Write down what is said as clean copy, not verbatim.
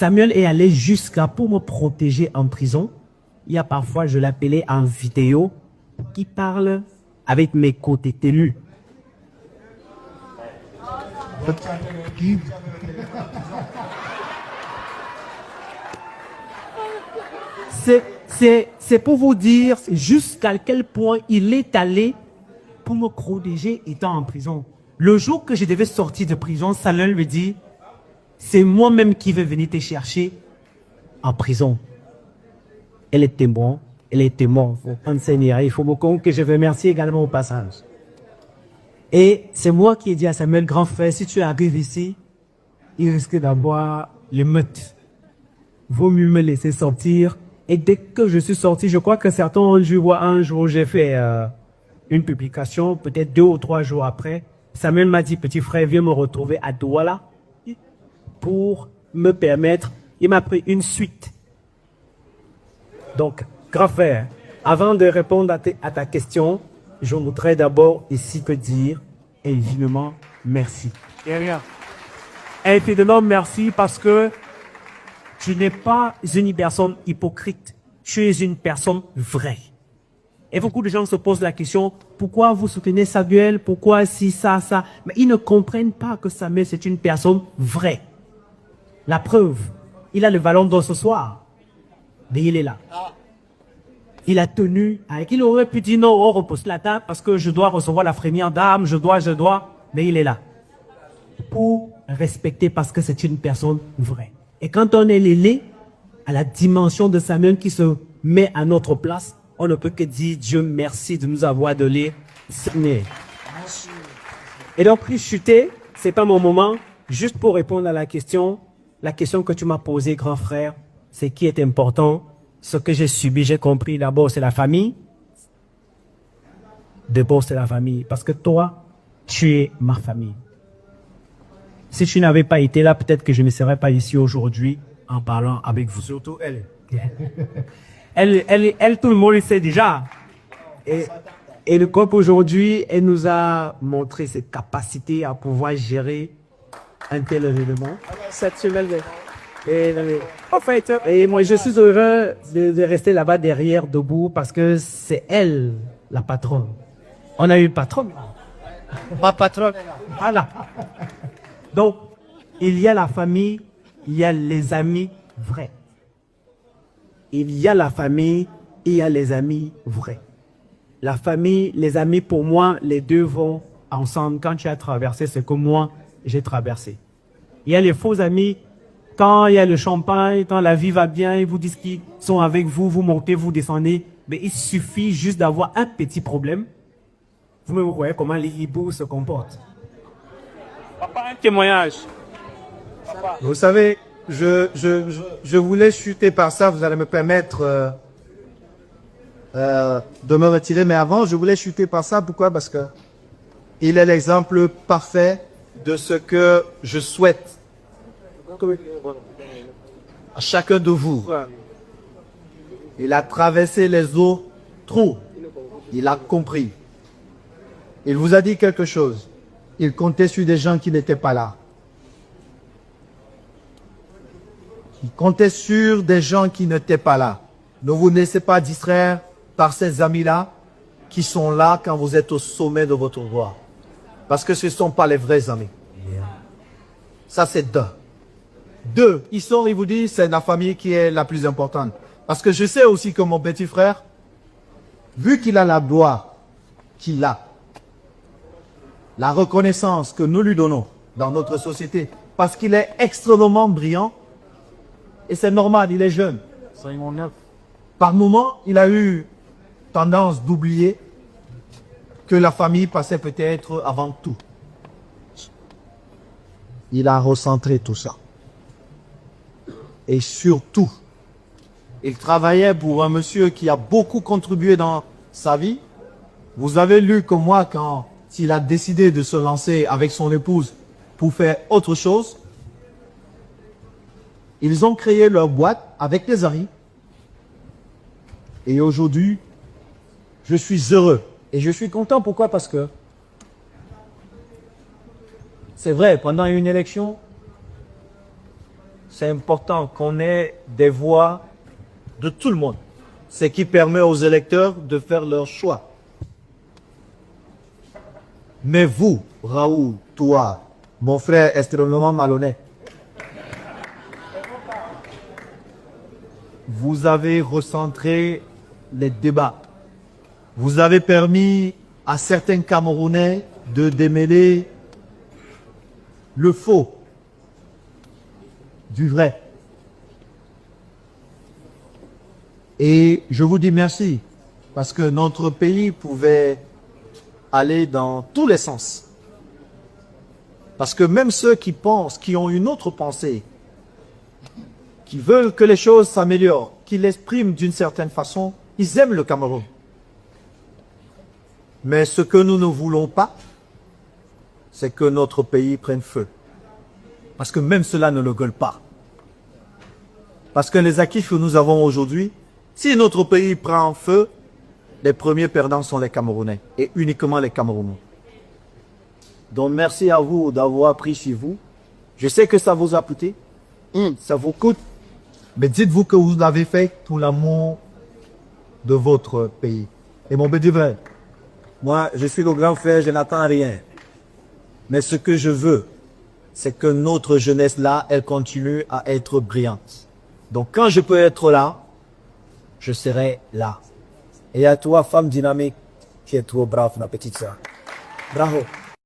Samuel est allé jusqu'à pour me protéger en prison. Il y a parfois, je l'appelais en vidéo, qui parle avec mes côtés ténus. C'est pour vous dire jusqu'à quel point il est allé pour me protéger étant en prison. Le jour que je devais sortir de prison, Samuel me dit, c'est moi-même qui vais venir te chercher en prison. Elle était bon, elle était morte. Il faut beaucoup que je remercie également au passage. Et c'est moi qui ai dit à Samuel, grand frère, si tu arrives ici, il risque d'avoir l'émeute. Vaut mieux me laisser sortir. Et dès que je suis sorti, je crois que certains ont dû voir un jour, j'ai fait une publication, peut-être 2 ou 3 jours après. Samuel m'a dit, petit frère, viens me retrouver à Douala pour me permettre. Il m'a pris une suite. Donc, grand frère, avant de répondre à ta question, je voudrais d'abord ici te dire évidemment merci. Évidemment merci parce que tu n'es pas une personne hypocrite. Tu es une personne vraie. Et beaucoup de gens se posent la question, pourquoi vous soutenez Samuel? Pourquoi si, ça? Mais ils ne comprennent pas que Samuel, c'est une personne vraie. La preuve, il a le ballon d'or ce soir. Mais il est là. Il a tenu, il aurait pu dire non, on repose la table parce que je dois recevoir la première dame, je dois, mais il est là. Pour respecter parce que c'est une personne vraie. Et quand on est l'aîné, à la dimension de Samuel qui se met à notre place, on ne peut que dire Dieu merci de nous avoir donné signé. Et donc, plus chuter, c'est pas mon moment. Juste pour répondre à la question que tu m'as posée, grand frère, c'est qui est important. Ce que j'ai subi, j'ai compris, d'abord, c'est la famille. D'abord, c'est la famille. Parce que toi, tu es ma famille. Si tu n'avais pas été là, peut-être que je ne serais pas ici aujourd'hui en parlant avec vous. Surtout elle. Elle, tout le monde le sait déjà. Et le COP aujourd'hui, elle nous a montré ses capacités à pouvoir gérer un tel événement. Cette semaine. En fait, et moi je suis heureux de rester là-bas derrière, debout, parce que c'est elle, la patronne. On a eu une patronne. Ma patronne. Voilà. Donc, il y a la famille, il y a les amis vrais. Il y a la famille, il y a les amis vrais. La famille, les amis, pour moi, les deux vont ensemble. Quand tu as traversé ce que moi, j'ai traversé. Il y a les faux amis. Quand il y a le champagne, quand la vie va bien, ils vous disent qu'ils sont avec vous, vous montez, vous descendez. Mais il suffit juste d'avoir un petit problème. Vous voyez comment les hiboux se comportent. Papa, un témoignage. Papa. Vous savez, je voulais chuter par ça, vous allez me permettre de me retirer. Mais avant, je voulais chuter par ça. Pourquoi? Parce que il est l'exemple parfait de ce que je souhaite à chacun de vous. Il a traversé les eaux trop. Il a compris. Il vous a dit quelque chose. Il comptait sur des gens qui n'étaient pas là. Il comptait sur des gens qui n'étaient pas là. Ne vous laissez pas distraire par ces amis-là qui sont là quand vous êtes au sommet de votre voie. Parce que ce ne sont pas les vrais amis. Ça, c'est deux. Deux, ils sont, ils vous disent, c'est la famille qui est la plus importante. Parce que je sais aussi que mon petit frère, vu qu'il a la gloire qu'il a, la reconnaissance que nous lui donnons dans notre société, parce qu'il est extrêmement brillant, et c'est normal, il est jeune. Par moment, il a eu tendance d'oublier que la famille passait peut-être avant tout. Il a recentré tout ça. Et surtout, il travaillait pour un monsieur qui a beaucoup contribué dans sa vie. Vous avez lu comme moi quand il a décidé de se lancer avec son épouse pour faire autre chose. Ils ont créé leur boîte avec des amis. Et aujourd'hui, je suis heureux. Et je suis content. Pourquoi? Parce que c'est vrai, pendant une élection, c'est important qu'on ait des voix de tout le monde. Ce qui permet aux électeurs de faire leur choix. Mais vous, Raoul, toi, mon frère extrêmement malhonnête, vous avez recentré les débats. Vous avez permis à certains Camerounais de démêler le faux du vrai. Et je vous dis merci, parce que notre pays pouvait aller dans tous les sens. Parce que même ceux qui pensent, qui ont une autre pensée, qui veulent que les choses s'améliorent, qui l'expriment d'une certaine façon, ils aiment le Cameroun. Mais ce que nous ne voulons pas, c'est que notre pays prenne feu. Parce que même cela ne le gueule pas. Parce que les acquis que nous avons aujourd'hui, si notre pays prend feu, les premiers perdants sont les Camerounais, et uniquement les Camerounais. Donc merci à vous d'avoir pris chez vous. Je sais que ça vous a coûté, ça vous coûte, mais dites-vous que vous l'avez fait pour l'amour de votre pays. Et mon bénévole, moi je suis le grand frère, je n'attends rien. Mais ce que je veux, c'est que notre jeunesse là, elle continue à être brillante. Donc quand je peux être là, je serai là. Et à toi, femme dynamique, qui est trop brave, ma petite sœur. Bravo.